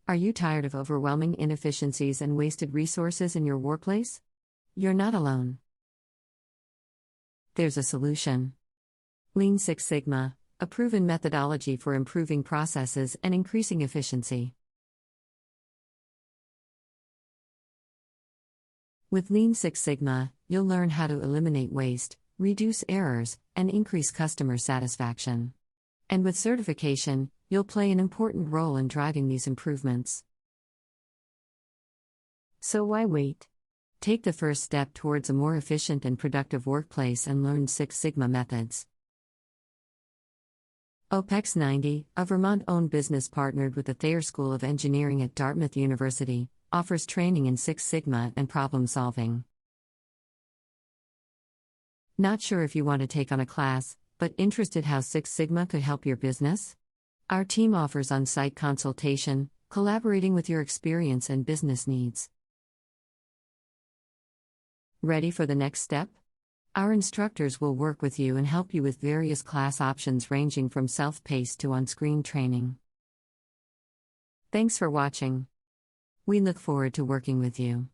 Are you tired of overwhelming inefficiencies and wasted resources in your workplace? You're not alone. There's a solution. Lean Six Sigma, a proven methodology for improving processes and increasing efficiency. With Lean Six Sigma, you'll learn how to eliminate waste, reduce errors, and increase customer satisfaction. And with certification, you'll play an important role in driving these improvements. So why wait? Take the first step towards a more efficient and productive workplace and learn Six Sigma methods. OpEx90, a Vermont-owned business partnered with the Thayer School of Engineering at Dartmouth University, offers training in Six Sigma and problem solving. Not sure if you want to take on a class, but interested how Six Sigma could help your business? Our team offers on-site consultation, collaborating with your experience and business needs. Ready for the next step? Our instructors will work with you and help you with various class options ranging from self-paced to on-screen training. Thanks for watching. We look forward to working with you.